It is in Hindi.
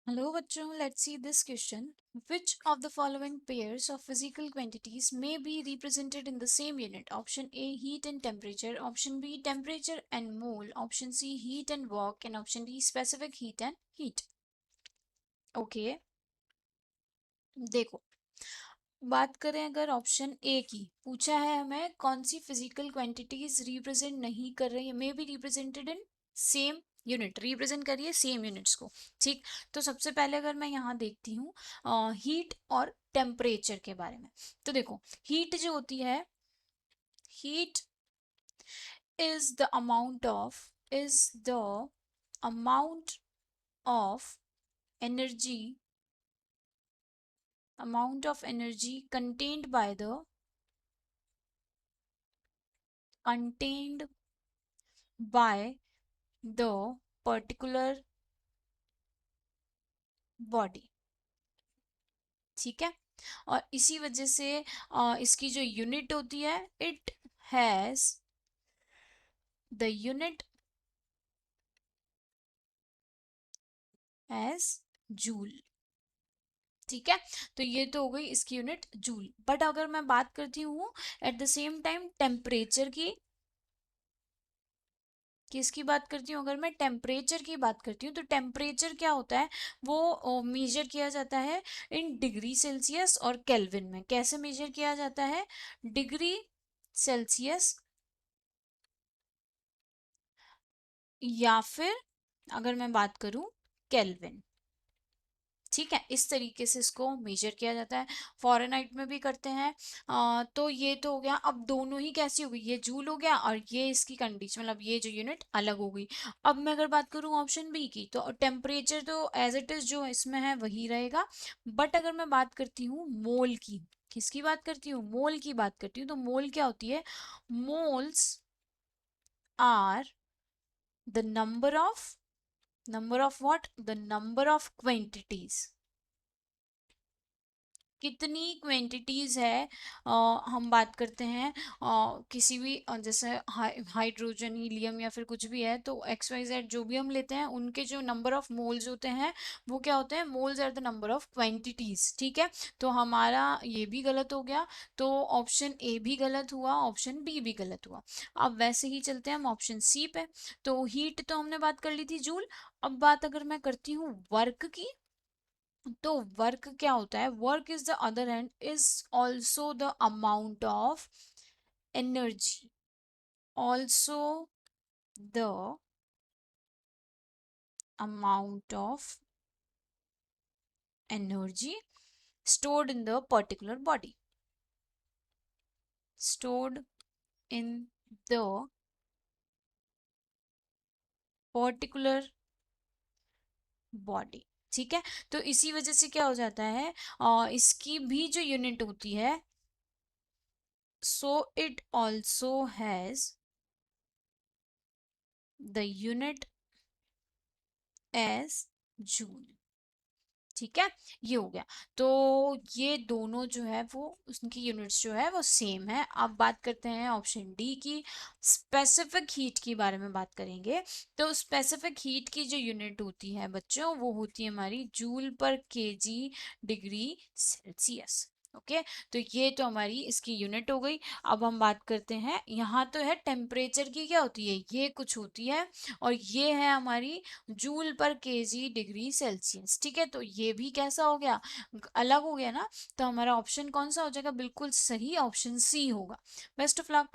Hello बच्चों, let's see this question. Which of the following pairs of physical quantities may be represented in the same unit? Option A, heat and temperature. Option B, temperature and mole. Option C, heat and work. And option D, specific heat and heat. Okay, देखो, बात करें अगर ऑप्शन ए की, पूछा है हमें कौन सी फिजिकल क्वांटिटीज रिप्रेजेंट नहीं कर रही है, may be represented in same unit, represent करिए सेम यूनिट्स को। ठीक, तो सबसे पहले अगर मैं यहाँ देखती हूँ हीट और टेम्परेचर के बारे में, तो देखो हीट जो होती है, heat is the amount of, is the amount of energy, amount of energy contained by the particular body। ठीक है, और इसी वजह से इसकी जो यूनिट होती है, it has the unit as joule. ठीक है, तो ये तो हो गई इसकी यूनिट जूल। बट अगर मैं बात करती हूँ at the same time temperature की, किसकी बात करती हूँ, अगर मैं टेम्परेचर की बात करती हूँ, तो टेम्परेचर क्या होता है, वो मेजर किया जाता है इन डिग्री सेल्सियस और केल्विन में। कैसे मेजर किया जाता है, डिग्री सेल्सियस या फिर अगर मैं बात करूं केल्विन। ठीक है, इस तरीके से इसको मेजर किया जाता है, फॉरेनहाइट में भी करते हैं। तो ये तो हो गया। अब दोनों ही कैसी हो गई, ये जूल हो गया और ये इसकी कंडीशन, मतलब ये जो यूनिट अलग हो गई। अब मैं अगर बात करूं ऑप्शन बी की, तो टेम्परेचर तो एज इट इज जो इसमें है वही रहेगा। बट अगर मैं बात करती हूँ मोल की, किसकी बात करती हूँ, मोल की बात करती हूँ, तो मोल क्या होती है, moles are the number of what, the number of quantities, कितनी क्वांटिटीज है। हम बात करते हैं किसी भी जैसे हाइड्रोजन, हीलियम या फिर कुछ भी है, तो एक्स वाई जेड जो भी हम लेते हैं, उनके जो नंबर ऑफ मोल्स होते हैं वो क्या होते हैं, moles are the number of quantities. ठीक है, तो हमारा ये भी गलत हो गया, तो ऑप्शन ए भी गलत हुआ, ऑप्शन बी भी गलत हुआ। अब वैसे ही चलते हैं हम ऑप्शन सी पे। तो हीट तो हमने बात कर ली थी, जूल। अब बात अगर मैं करती हूँ वर्क की, तो वर्क क्या होता है, work is the other hand is also the amount of energy, also the amount of energy stored in the particular body, stored in the particular body। ठीक है, तो इसी वजह से क्या हो जाता है, इसकी भी जो यूनिट होती है, so it also has the unit as joule। ठीक है, ये हो गया। तो ये दोनों जो है वो उसकी यूनिट्स जो है वो सेम है। अब बात करते हैं ऑप्शन डी की, स्पेसिफिक हीट के बारे में बात करेंगे। तो स्पेसिफिक हीट की जो यूनिट होती है बच्चों, वो होती है हमारी जूल पर केजी डिग्री सेल्सियस। ओके, तो ये तो हमारी इसकी यूनिट हो गई। अब हम बात करते हैं, यहाँ तो है टेम्परेचर की क्या होती है, ये कुछ होती है, और ये है हमारी जूल पर केजी डिग्री सेल्सियस। ठीक है, तो ये भी कैसा हो गया, अलग हो गया ना। तो हमारा ऑप्शन कौन सा हो जाएगा, बिल्कुल सही ऑप्शन सी होगा। Best of luck.